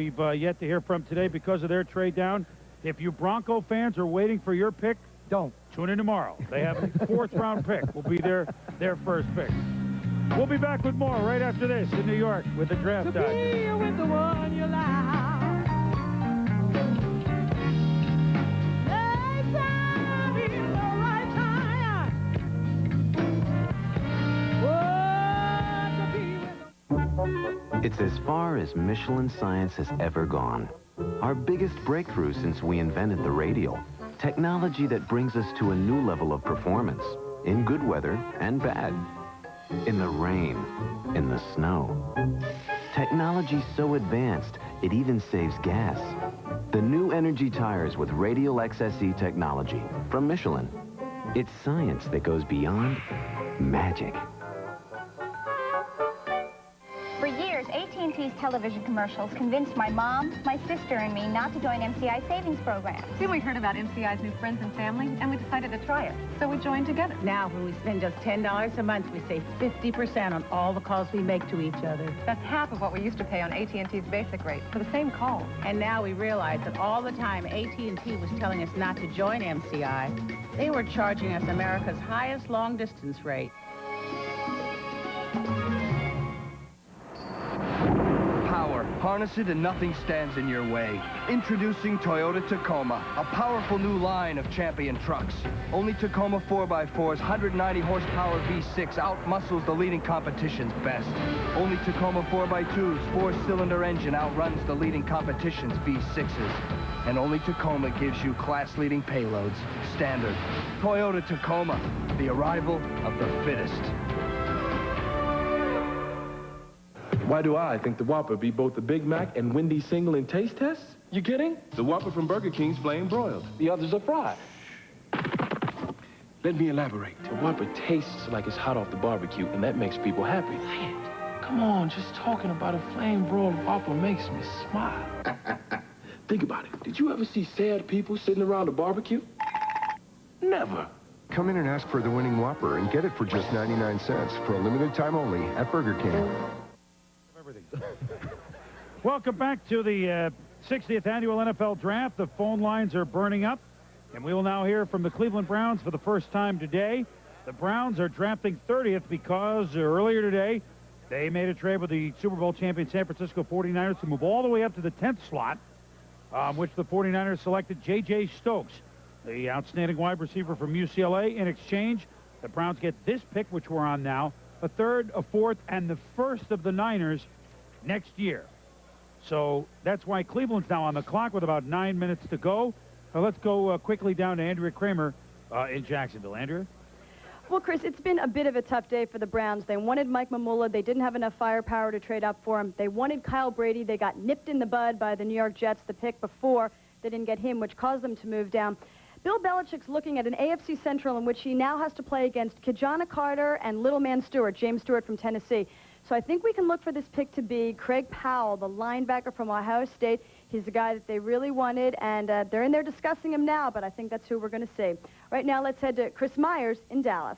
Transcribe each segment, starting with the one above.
We've yet to hear from today because of their trade down. If you Bronco fans are waiting for your pick, don't. Tune in tomorrow. They have a 4th-round pick. Will be their first pick. We'll be back with more right after this in New York with the Draft Dodgers. With the one you love. It's as far as Michelin science has ever gone. Our biggest breakthrough since we invented the radial. Technology that brings us to a new level of performance, in good weather and bad. In the rain, in the snow. Technology so advanced, it even saves gas. The new energy tires with Radial XSE technology from Michelin. It's science that goes beyond magic. For years, AT&T's television commercials convinced my mom, my sister, and me not to join MCI savings programs. Then we heard about MCI's new friends and family, and we decided to try it. So we joined together. Now, when we spend just $10 a month, we save 50% on all the calls we make to each other. That's half of what we used to pay on AT&T's basic rate for the same call. And now we realize that all the time AT&T was telling us not to join MCI, they were charging us America's highest long-distance rate. Harness it and nothing stands in your way. Introducing Toyota Tacoma, a powerful new line of champion trucks. Only Tacoma 4x4's 190 horsepower V6 outmuscles the leading competition's best. Only Tacoma 4x2's 4-cylinder engine outruns the leading competition's V6s. And only Tacoma gives you class-leading payloads. Standard. Toyota Tacoma, the arrival of the fittest. Why do I think the Whopper beat both the Big Mac and Wendy's single in taste tests? You kidding? The Whopper from Burger King's flame broiled. The others are fried. Let me elaborate. The Whopper tastes like it's hot off the barbecue, and that makes people happy. Come on, just talking about a flame broiled Whopper makes me smile. Think about it. Did you ever see sad people sitting around a barbecue? Never. Come in and ask for the winning Whopper and get it for just 99 cents for a limited time only at Burger King. Welcome back to the 60th annual NFL Draft. The phone lines are burning up, and we will now hear from the Cleveland Browns for the first time today. The Browns are drafting 30th because earlier today they made a trade with the Super Bowl champion San Francisco 49ers to move all the way up to the 10th slot, which the 49ers selected J.J. Stokes, the outstanding wide receiver from UCLA. In exchange, the Browns get this pick, which we're on now, a 3rd, a 4th, and the 1st of the Niners next year. So that's why Cleveland's now on the clock with about 9 minutes to go. Let's go quickly down to Andrea Kramer in Jacksonville. Andrea? Well, Chris, it's been a bit of a tough day for the Browns. They wanted Mike Mamula. They didn't have enough firepower to trade up for him. They wanted Kyle Brady. They got nipped in the bud by the New York Jets the pick before. They didn't get him, which caused them to move down. Bill Belichick's looking at an AFC Central in which he now has to play against Ki-Jana Carter and Little Man Stewart, James Stewart from Tennessee. So I think we can look for this pick to be Craig Powell, the linebacker from Ohio State. He's the guy that they really wanted, and they're in there discussing him now, but I think that's who we're going to see. Right now, let's head to Chris Myers in Dallas.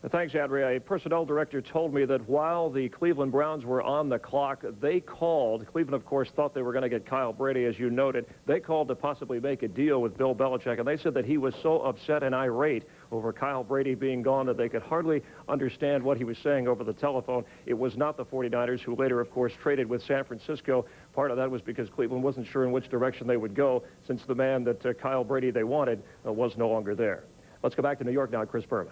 Thanks, Andrea. A personnel director told me that while the Cleveland Browns were on the clock, they called. Cleveland, of course, thought they were going to get Kyle Brady, as you noted. They called to possibly make a deal with Bill Belichick, and they said that he was so upset and irate over Kyle Brady being gone that they could hardly understand what he was saying over the telephone. It was not the 49ers, who later, of course, traded with San Francisco. Part of that was because Cleveland wasn't sure in which direction they would go, since the man that Kyle Brady they wanted was no longer there. Let's go back to New York now, Chris Berman.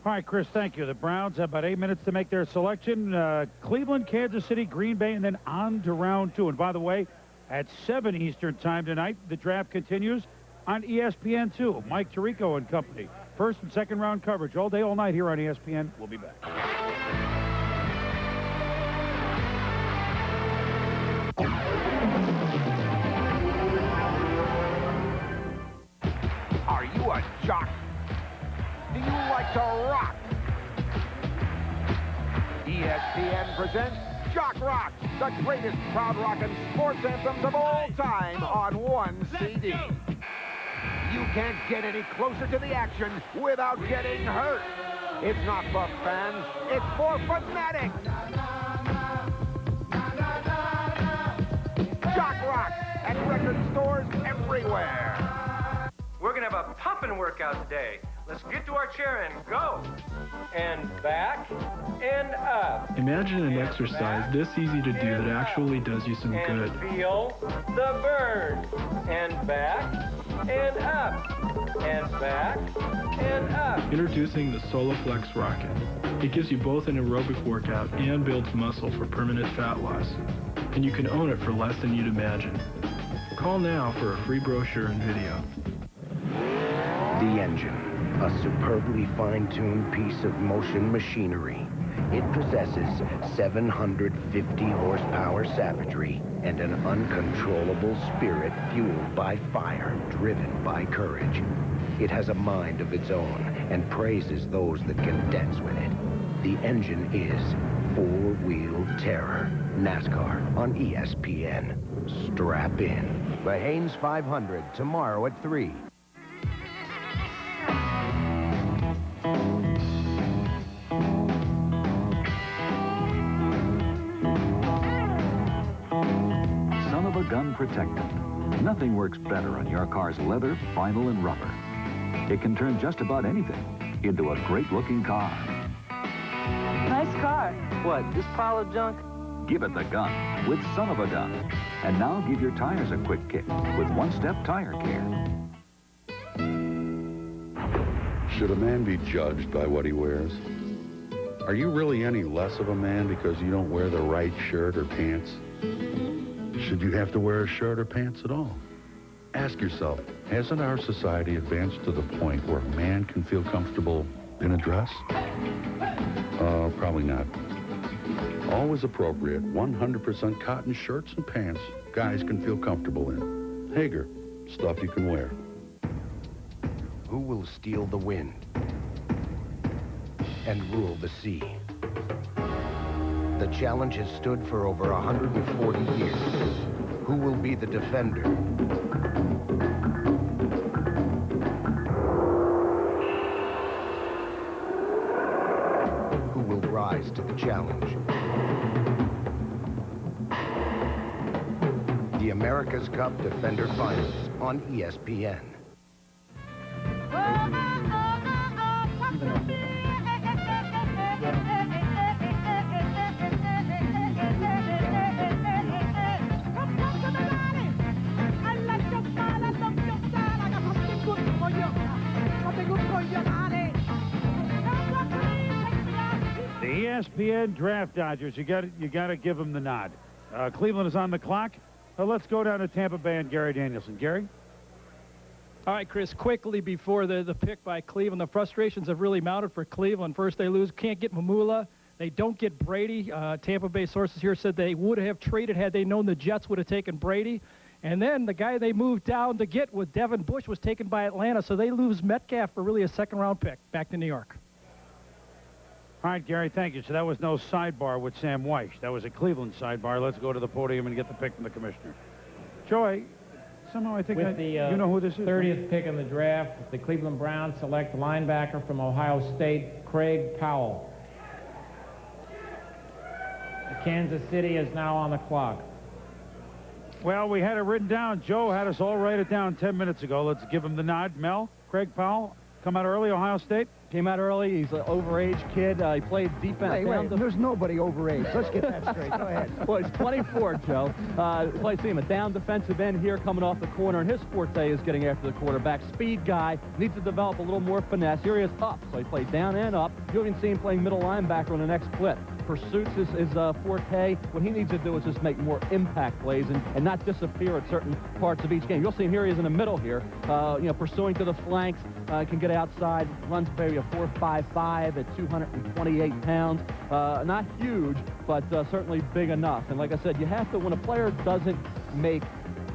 All right, Chris, thank you. The Browns have about 8 minutes to make their selection. Cleveland, Kansas City, Green Bay, and then on to round 2. And by the way, at 7 Eastern time tonight, the draft continues on ESPN2. Mike Tirico and company. First and second round coverage all day, all night here on ESPN. We'll be back. Are you a jock? Do you like to rock? ESPN presents Jock Rock, the greatest crowd rockin' sports anthems of all time on one CD. You can't get any closer to the action without getting hurt. It's not for fans, it's for fanatics. at record stores everywhere. We're going to have a pumping workout today. Let's get to our chair and go. And back and up. Imagine an exercise this easy to do that actually does you some good. Feel the burn. And back and up. And back and up. Introducing the SoloFlex Rocket. It gives you both an aerobic workout and builds muscle for permanent fat loss. And you can own it for less than you'd imagine. Call now for a free brochure and video. The engine, a superbly fine-tuned piece of motion machinery. It possesses 750 horsepower savagery and an uncontrollable spirit fueled by fire, driven by courage. It has a mind of its own and praises those that can dance with it. The engine is four-wheel terror. NASCAR on ESPN. Strap in. The Haynes 500 tomorrow at 3. Son of a gun protectant. Nothing works better on your car's leather, vinyl, and rubber. It can turn just about anything into a great-looking car. Nice car. What, this pile of junk? Give it the gun with Son of a Gun. And now give your tires a quick kick with one-step tire care. Should a man be judged by what he wears? Are you really any less of a man because you don't wear the right shirt or pants? Should you have to wear a shirt or pants at all? Ask yourself, hasn't our society advanced to the point where a man can feel comfortable in a dress? Probably not. Always appropriate, 100% cotton shirts and pants guys can feel comfortable in. Hager, stuff you can wear. Who will steal the wind and rule the sea? The challenge has stood for over 140 years. Who will be the defender? Who will rise to the challenge? The America's Cup Defender Finals on ESPN. The ESPN Draft Dodgers, you got to give them the nod. Cleveland is on the clock. Let's go down to Tampa Bay and Gary Danielson. Gary? All right, Chris, quickly before the pick by Cleveland, the frustrations have really mounted for Cleveland. First, they lose, can't get Mamula. They don't get Brady. Tampa Bay sources here said they would have traded had they known the Jets would have taken Brady. And then the guy they moved down to get with Devin Bush was taken by Atlanta, so they lose Metcalf for really a second-round pick back to New York. All right, Gary, thank you. So that was no sidebar with Sam Weiss. That was a Cleveland sidebar. Let's go to the podium and get the pick from the commissioner. Joey, somehow I think you know who this is. 30th pick in the draft, the Cleveland Browns select linebacker from Ohio State, Craig Powell. Kansas City is now on the clock. Well, we had it written down. Joe had us all write it down 10 minutes ago. Let's give him the nod. Mel, Craig Powell, come out early, Ohio State. Came out early. He's an overage kid. He played defense. Wait, there's nobody overage. Let's get that straight. Go ahead. Well, he's 24, Joe. Played team, a down defensive end here coming off the corner, and his forte is getting after the quarterback. Speed guy, needs to develop a little more finesse. Here he is up, so he played down and up. You even see him playing middle linebacker on the next split. Pursuits is forte. What he needs to do is just make more impact plays and not disappear at certain parts of each game. You'll see him here. He is in the middle here, pursuing to the flanks, can get outside, runs maybe a 4.55 at 228 pounds. Not huge, but certainly big enough. And like I said, you have to, when a player doesn't make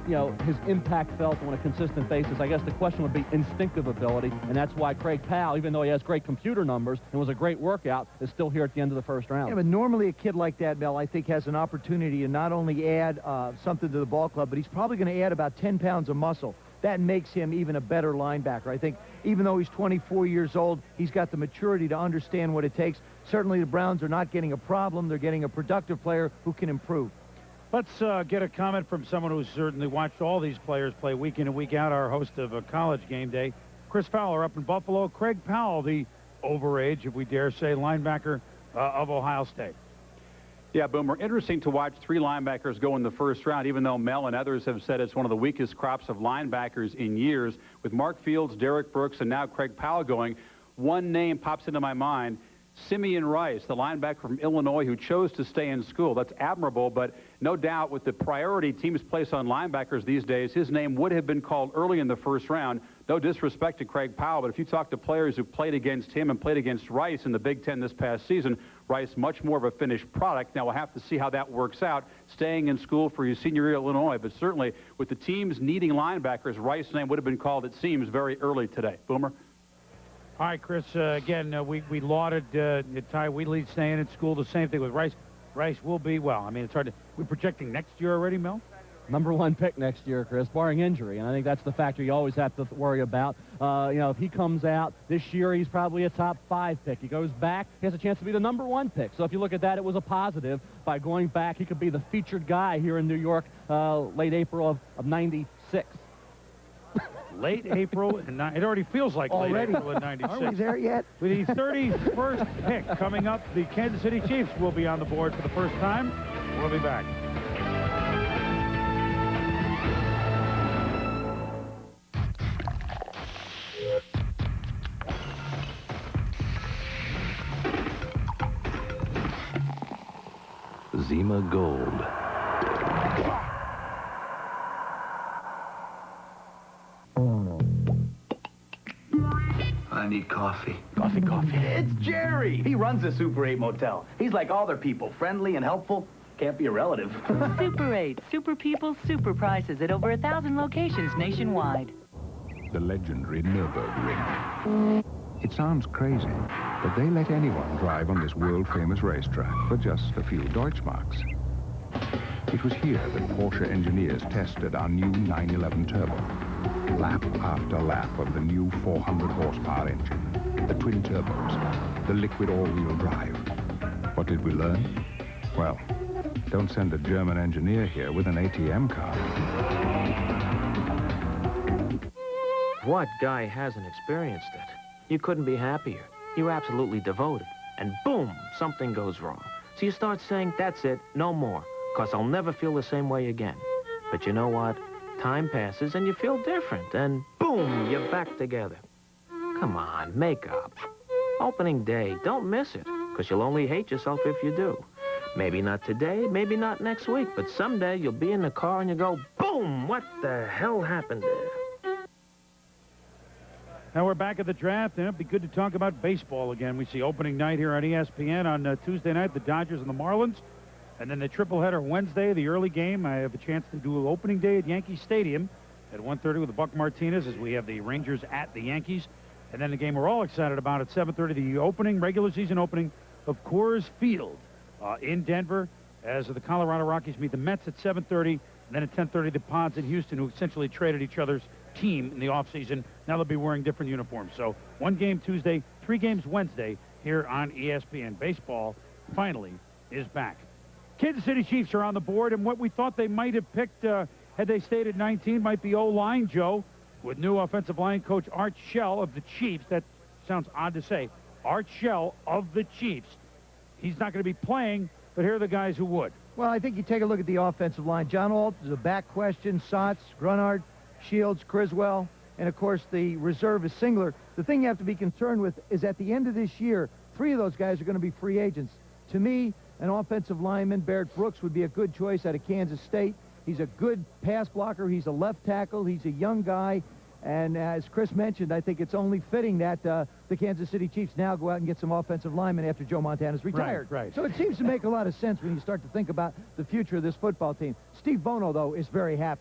his impact felt on a consistent basis, I guess the question would be instinctive ability, and that's why Craig Powell, even though he has great computer numbers and was a great workout, is still here at the end of the first round. Yeah, but normally a kid like that, Mel, I think has an opportunity to not only add something to the ball club, but he's probably going to add about 10 pounds of muscle. That makes him even a better linebacker. I think even though he's 24 years old, he's got the maturity to understand what it takes. Certainly the Browns are not getting a problem. They're getting a productive player who can improve. Let's get a comment from someone who's certainly watched all these players play week in and week out, our host of College Game Day, Chris Fowler up in Buffalo. Craig Powell, the overage, if we dare say, linebacker of Ohio State. Yeah, Boomer, interesting to watch three linebackers go in the first round, even though Mel and others have said it's one of the weakest crops of linebackers in years. With Mark Fields, Derrick Brooks, and now Craig Powell going, one name pops into my mind, Simeon Rice, the linebacker from Illinois who chose to stay in school. That's admirable, but no doubt with the priority teams place on linebackers these days, his name would have been called early in the first round. No disrespect to Craig Powell, but if you talk to players who played against him and played against Rice in the Big Ten this past season, Rice much more of a finished product. Now we'll have to see how that works out, staying in school for his senior year at Illinois, but certainly with the teams needing linebackers, Rice's name would have been called, it seems, very early today. Boomer? All right, Chris, again, we lauded Ty Wheatley staying in school. The same thing with Rice. Rice will be, well, I mean, it's hard to, we're projecting next year already, Mel? #1 pick next year, Chris, barring injury. And I think that's the factor you always have to worry about. You know, if he comes out this year, he's probably a top 5 pick. He goes back, he has a chance to be the #1 pick. So if you look at that, it was a positive. By going back, he could be the featured guy here in New York late April of '96. Late April, and it already feels like already. Late April in '96. Are we there yet? With the 31st pick coming up, the Kansas City Chiefs will be on the board for the first time. We'll be back. Zima Gold. I need coffee. Coffee. It's Jerry. He runs the Super 8 motel. He's like all their people, friendly and helpful. Can't be a relative. Super 8. Super people, super prices at over 1,000 locations nationwide. The legendary Nürburgring. It sounds crazy, but they let anyone drive on this world-famous racetrack for just a few Deutschmarks. It was here that Porsche engineers tested our new 911 Turbo. Lap after lap of the new 400-horsepower engine, the twin turbos, the liquid all-wheel drive. What did we learn? Well, don't send a German engineer here with an ATM card. What guy hasn't experienced it? You couldn't be happier. You're absolutely devoted. And boom, something goes wrong. So you start saying, that's it, no more, because I'll never feel the same way again. But you know what? Time passes and you feel different, and boom, you're back together. Come on, make up. Opening day, don't miss it, because you'll only hate yourself if you do. Maybe not today, maybe not next week, but someday you'll be in the car and you go, boom, what the hell happened there? Now we're back at the draft, and it'd be good to talk about baseball again. We see opening night here on ESPN on Tuesday night, the Dodgers and the Marlins. And then the triple-header Wednesday, the early game. I have a chance to do opening day at Yankee Stadium at 1:30 with Buck Martinez as we have the Rangers at the Yankees. And then the game we're all excited about at 7:30, the opening, regular season opening of Coors Field in Denver as the Colorado Rockies meet the Mets at 7:30. And then at 10:30, the Pods in Houston, who essentially traded each other's team in the offseason. Now they'll be wearing different uniforms. So one game Tuesday, 3 games Wednesday here on ESPN. Baseball finally is back. Kansas City Chiefs are on the board, and what we thought they might have picked had they stayed at 19 might be O-line, Joe, with new offensive line coach Art Shell of the Chiefs. That sounds odd to say. Art Shell of the Chiefs. He's not going to be playing, but here are the guys who would. Well, I think you take a look at the offensive line. John Alt is a back question. Sotz, Grunard, Shields, Criswell, and, of course, the reserve is Singler. The thing you have to be concerned with is at the end of this year, 3 of those guys are going to be free agents. To me, an offensive lineman, Derrick Brooks, would be a good choice out of Kansas State. He's a good pass blocker. He's a left tackle. He's a young guy. And as Chris mentioned, I think it's only fitting that the Kansas City Chiefs now go out and get some offensive linemen after Joe Montana's retired. Right. So it seems to make a lot of sense when you start to think about the future of this football team. Steve Bono, though, is very happy.